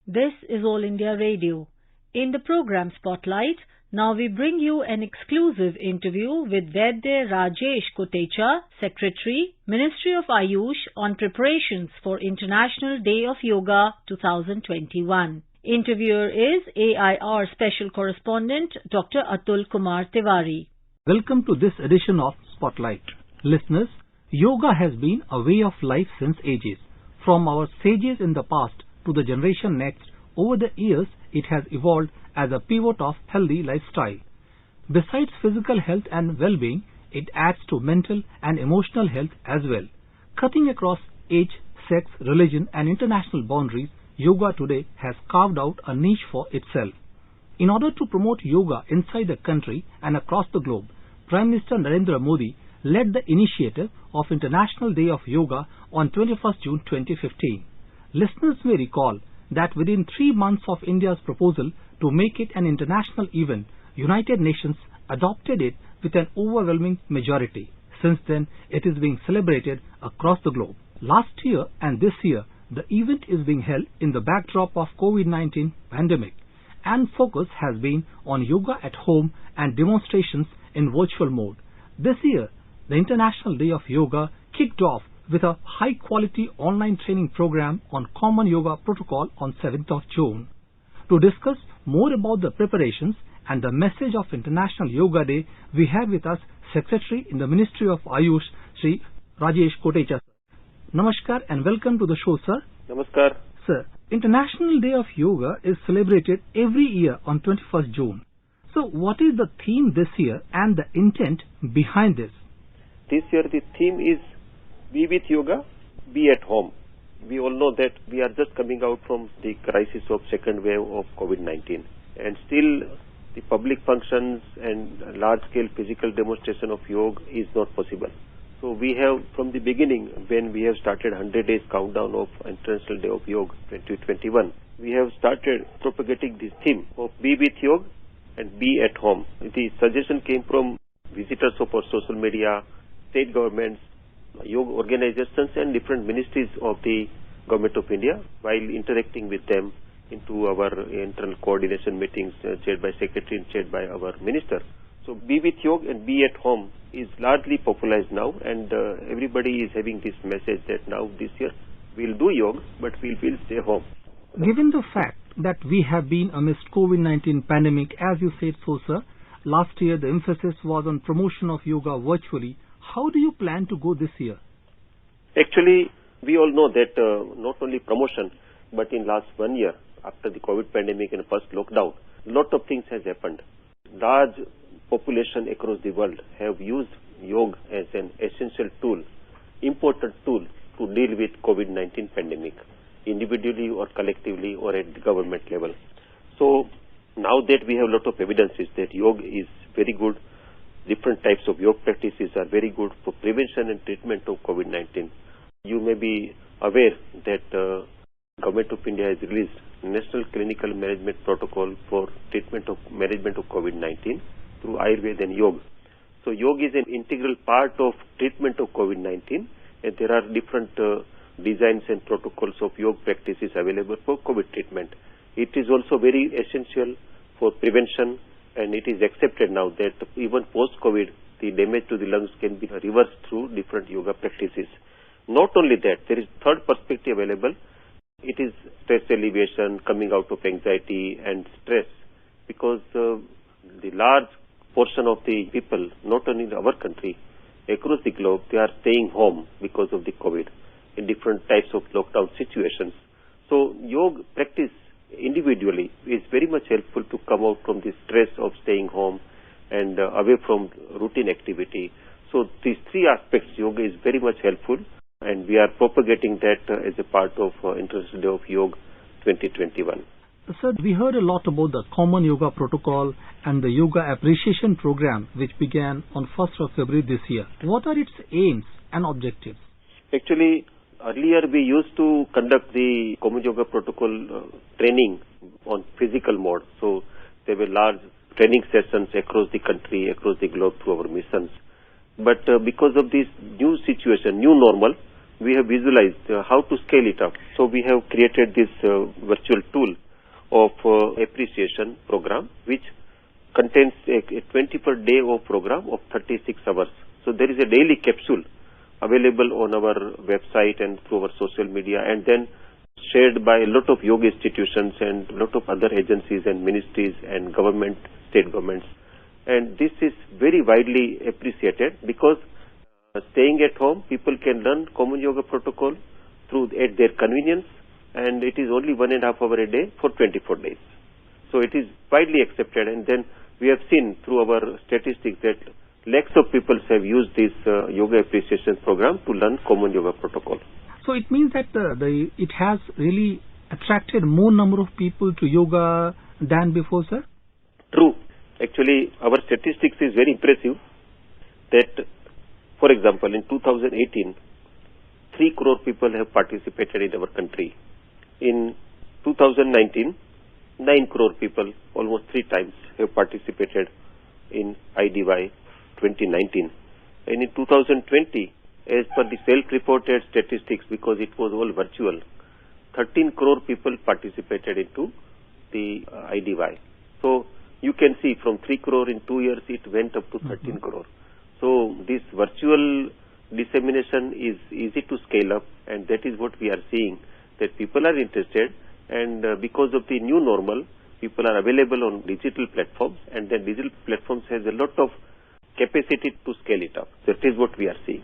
This is All India Radio. In the program Spotlight, now we bring you an exclusive interview with Vaidya Rajesh Kotecha, Secretary, Ministry of Ayush, on preparations for International Day of Yoga 2021. Interviewer is AIR Special Correspondent Dr. Atul Kumar Tiwari. Welcome to this edition of Spotlight. Listeners, yoga has been a way of life since ages. From our sages in the past to the generation next, over the years it has evolved as a pivot of healthy lifestyle. Besides physical health and well-being, it adds to mental and emotional health as well. Cutting across age, sex, religion and international boundaries, yoga today has carved out a niche for itself. In order to promote yoga inside the country and across the globe, Prime Minister Narendra Modi led the initiative of International Day of Yoga on 21st June 2015. Listeners may recall that within 3 months of India's proposal to make it an international event, United Nations adopted it with an overwhelming majority. Since then, it is being celebrated across the globe. Last year and this year, the event is being held in the backdrop of COVID-19 pandemic, and focus has been on yoga at home and demonstrations in virtual mode. This year, the International Day of Yoga kicked off with a high-quality online training program on common yoga protocol on 7th of June. To discuss more about the preparations and the message of International Yoga Day, we have with us Secretary in the Ministry of Ayush, Shri Rajesh Kotecha. Namaskar and welcome to the show, sir. Namaskar. Sir, International Day of Yoga is celebrated every year on 21st June. So what is the theme this year and the intent behind this? This year the theme is Be with Yoga, Be at Home. We all know that we are just coming out from the crisis of second wave of COVID-19, and still the public functions and large-scale physical demonstration of yoga is not possible. So we have, from the beginning, when we have started 100 days countdown of International Day of Yoga 2021, we have started propagating this theme of Be with Yoga and Be at Home. The suggestion came from visitors of our social media, state governments, yoga organizations and different ministries of the Government of India, while interacting with them into our internal coordination meetings chaired by Secretary and chaired by our Minister. So Be with Yoga and Be at Home is largely popularized now, and everybody is having this message that now this year we'll do yoga but we'll stay home. Given the fact that we have been amidst COVID-19 pandemic, as you said so, sir, last year the emphasis was on promotion of yoga virtually. How do you plan to go this year? Actually, we all know that not only promotion, but in last 1 year, after the COVID pandemic and first lockdown, lot of things has happened. Large population across the world have used yoga as an essential tool, important tool to deal with COVID-19 pandemic, individually or collectively or at the government level. So now that we have a lot of evidences that yoga is very good, different types of yoga practices are very good for prevention and treatment of COVID-19. You may be aware that Government of India has released National Clinical Management Protocol for treatment of management of COVID-19 through Ayurveda and yoga. So yoga is an integral part of treatment of COVID-19, and there are different designs and protocols of yoga practices available for COVID treatment. It is also very essential for prevention, and it is accepted now that even post-COVID, the damage to the lungs can be reversed through different yoga practices. Not only that, there is third perspective available. It is stress alleviation, coming out of anxiety and stress, because the large portion of the people, not only in our country, across the globe, they are staying home because of the COVID in different types of lockdown situations. So yoga practice individually is very much helpful to come out from the stress of staying home and away from routine activity. So these three aspects, yoga is very much helpful, and we are propagating that as a part of International Day of Yoga 2021. Sir, we heard a lot about the Common Yoga Protocol and the Yoga Appreciation Program, which began on 1st of February this year. What are its aims and objectives? Actually, earlier we used to conduct the Common Yoga Protocol training on physical mode. So there were large training sessions across the country, across the globe through our missions. But because of this new situation, new normal, we have visualized how to scale it up. So we have created this virtual tool of appreciation program, which contains a 20 per day of program of 36 hours. So there is a daily capsule available on our website and through our social media, and then shared by a lot of yoga institutions and a lot of other agencies and ministries and government, state governments. And this is very widely appreciated because staying at home, people can learn common yoga protocol at their convenience, and it is only 1.5 hours a day for 24 days. So it is widely accepted, and then we have seen through our statistics that lakhs of people have used this yoga appreciation program to learn common yoga protocol. So it means that it has really attracted more number of people to yoga than before, sir? True. Actually, our statistics is very impressive that, for example, in 2018, 3 crore people have participated in our country. In 2019, 9 crore people, almost 3 times, have participated in IDY 2019. And in 2020, as per the self-reported statistics, because it was all virtual, 13 crore people participated into the IDY. So you can see from 3 crore in 2 years, it went up to 13 crore. So this virtual dissemination is easy to scale up, and that is what we are seeing, that people are interested, and because of the new normal, people are available on digital platforms, and then digital platforms has a lot of capacity to scale it up. That is what we are seeing.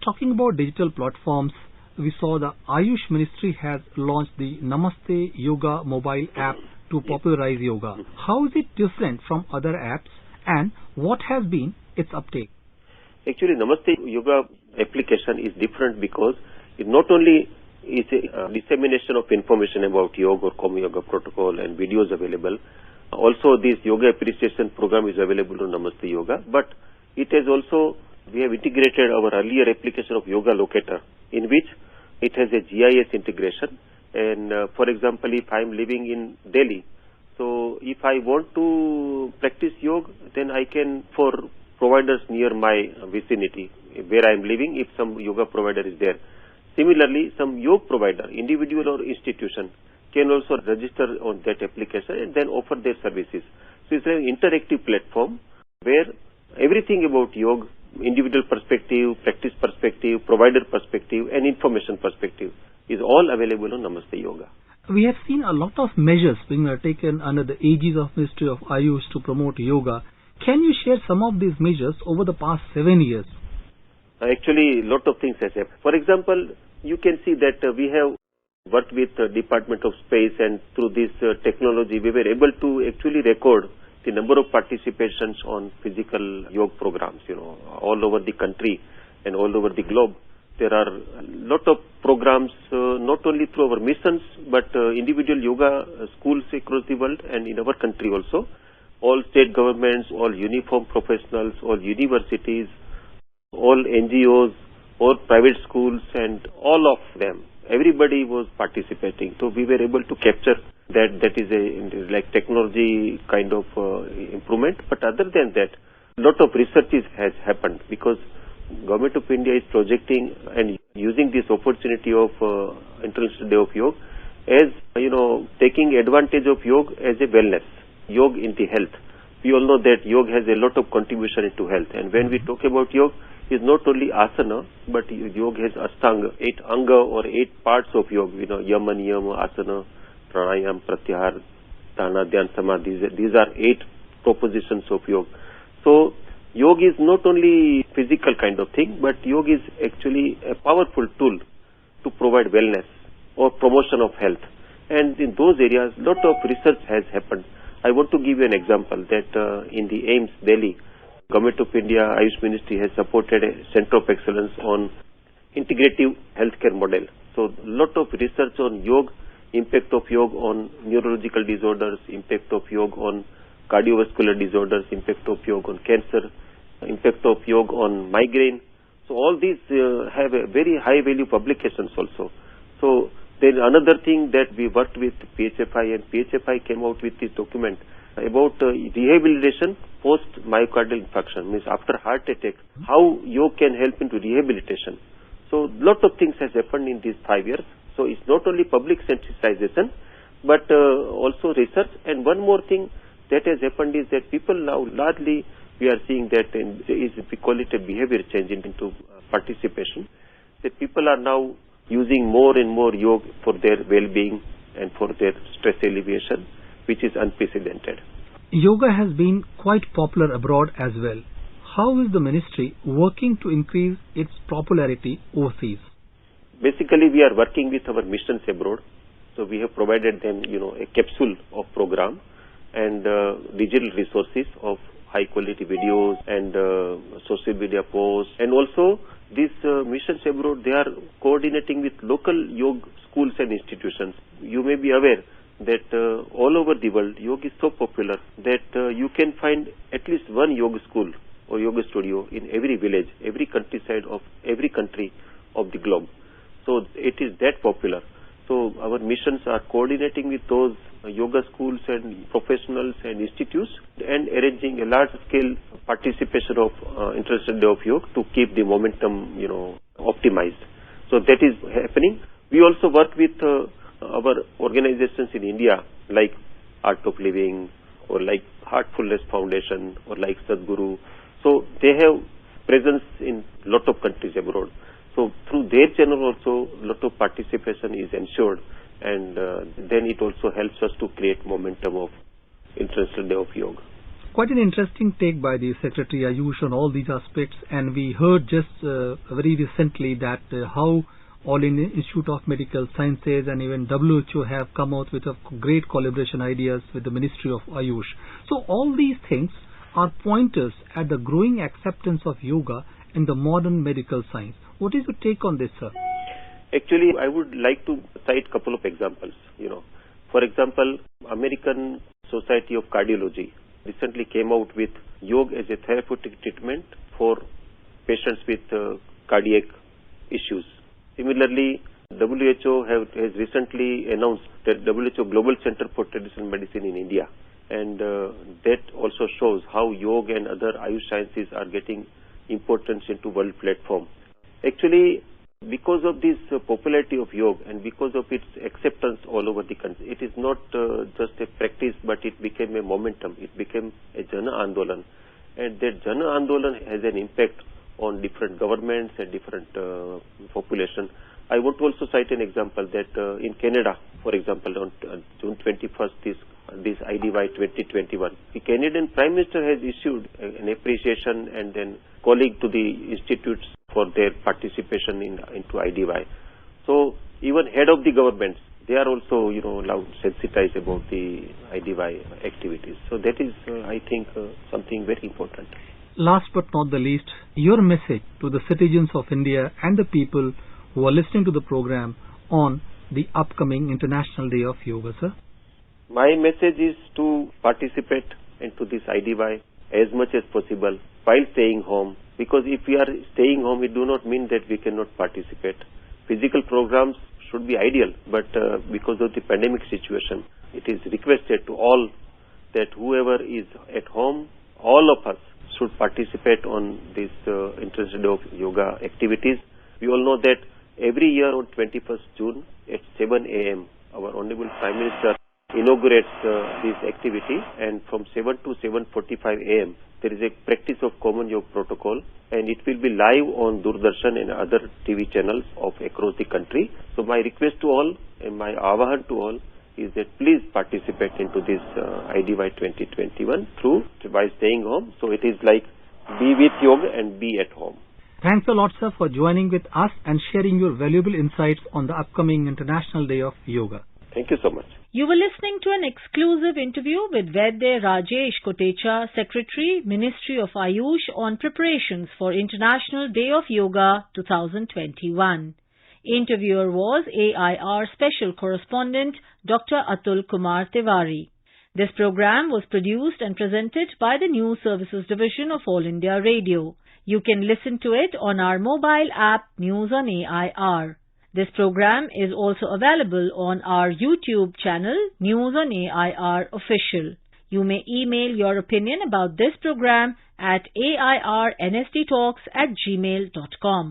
Talking about digital platforms, we saw the Ayush Ministry has launched the Namaste Yoga mobile app to popularize yoga. How is it different from other apps, and what has been its uptake? Actually, Namaste Yoga application is different because it not only is a dissemination of information about yoga or common yoga protocol and videos available. Also, this yoga appreciation program is available on Namaste Yoga, but it has also, we have integrated our earlier application of Yoga Locator, in which it has a GIS integration. And for example, if I am living in Delhi, so if I want to practice yoga, then I can, for providers near my vicinity where I am living, if some yoga provider is there. Similarly, some yoga provider, individual or institution, can also register on that application and then offer their services. So it's an interactive platform where everything about yoga, individual perspective, practice perspective, provider perspective, and information perspective is all available on Namaste Yoga. We have seen a lot of measures being taken under the aegis of Ministry of Ayush to promote yoga. Can you share some of these measures over the past 7 years? Actually, a lot of things has happened. For example, you can see that we have worked with Department of Space, and through this technology, we were able to actually record the number of participations on physical yoga programs, all over the country and all over the globe. There are a lot of programs, not only through our missions, but individual yoga schools across the world and in our country also. All state governments, all uniform professionals, all universities, all NGOs, all private schools, and all of them, everybody was participating. So we were able to capture that is a like technology kind of improvement. But other than that, a lot of research has happened because Government of India is projecting and using this opportunity of International Day of Yoga as, taking advantage of yoga as a wellness, yoga in the health. We all know that yoga has a lot of contribution into health, and when we talk about yoga, it's not only asana, but yoga has ashtanga, 8 anga or 8 parts of yoga, yama, niyama, asana, pranayam, pratyahar, dana, dhyan, samadhi. These are 8 propositions of yoga. So yoga is not only physical kind of thing, but yoga is actually a powerful tool to provide wellness or promotion of health. And in those areas, a lot of research has happened. I want to give you an example that in the AIIMS, Delhi, Government of India, Ayush Ministry has supported a Center of Excellence on integrative healthcare model. So a lot of research on yoga, impact of yoga on neurological disorders, impact of yoga on cardiovascular disorders, impact of yoga on cancer, impact of yoga on migraine. So all these have a very high value publications also. So then another thing that we worked with PHFI, and PHFI came out with this document about rehabilitation post myocardial infarction, means after heart attack, how yoga can help into rehabilitation. So lot of things has happened in these 5 years. So it's not only public sensitization, but also research. And one more thing that has happened is that people now largely we are seeing that we call it a behavior change into participation. That people are now using more and more yoga for their well-being and for their stress alleviation, which is unprecedented. Yoga has been quite popular abroad as well. How is the ministry working to increase its popularity overseas? Basically, we are working with our missions abroad. So we have provided them, a capsule of program and digital resources of high quality videos and social media posts. And also these missions abroad, they are coordinating with local yoga schools and institutions. You may be aware that all over the world, yoga is so popular that you can find at least one yoga school or yoga studio in every village, every countryside of every country of the globe. So it is that popular. So our missions are coordinating with those yoga schools and professionals and institutes and arranging a large scale participation of International Day of Yoga to keep the momentum, optimized. So that is happening. We also work with our organizations in India like Art of Living or like Heartfulness Foundation or like Sadhguru. So they have presence in lot of countries abroad. So through their channel also lot of participation is ensured, and then it also helps us to create momentum of International Day of Yoga. Quite an interesting take by the Secretary Ayush on all these aspects, and we heard just very recently that how All Indian Institute of Medical Sciences and even WHO have come out with a great collaboration ideas with the Ministry of Ayush. So all these things are pointers at the growing acceptance of yoga in the modern medical science. What is your take on this, sir? Actually, I would like to cite a couple of examples. For example, American Society of Cardiology recently came out with yoga as a therapeutic treatment for patients with cardiac issues. Similarly, WHO has recently announced that WHO Global Center for Traditional Medicine in India, and that also shows how yoga and other Ayush sciences are getting importance into world platform. Actually, because of this popularity of yoga and because of its acceptance all over the country, it is not just a practice, but it became a momentum. It became a Jana Andolan, and that Jana Andolan has an impact on different governments and different population. I want to also cite an example that in Canada, for example, on June 21st, this IDY 2021, the Canadian Prime Minister has issued an appreciation and then calling to the institutes for their participation into IDY. So even head of the governments, they are also, now sensitized about the IDY activities. So that is, I think, something very important. Last but not the least, your message to the citizens of India and the people who are listening to the program on the upcoming International Day of Yoga, sir? My message is to participate into this IDY as much as possible while staying home, because if we are staying home, it do not mean that we cannot participate. Physical programs should be ideal, but because of the pandemic situation, it is requested to all that whoever is at home, all of us should participate on this International Day of Yoga activities. We all know that every year on 21st June at 7 a.m., our Honorable Prime Minister inaugurates this activity, and from 7 to 7:45 a.m. there is a practice of common yoga protocol, and it will be live on Doordarshan and other TV channels of across the country. So my request to all and my avahan to all is that please participate into this IDY 2021 by staying home. So it is like be with yoga and be at home. Thanks a lot, sir, for joining with us and sharing your valuable insights on the upcoming International Day of Yoga. Thank you so much. You were listening to an exclusive interview with Vaidya Rajesh Kotecha, Secretary, Ministry of Ayush, on preparations for International Day of Yoga 2021. Interviewer was AIR Special Correspondent Dr. Atul Kumar Tiwari. This program was produced and presented by the News Services Division of All India Radio. You can listen to it on our mobile app News on AIR. This program is also available on our YouTube channel News on AIR Official. You may email your opinion about this program at airnsttalks@gmail.com.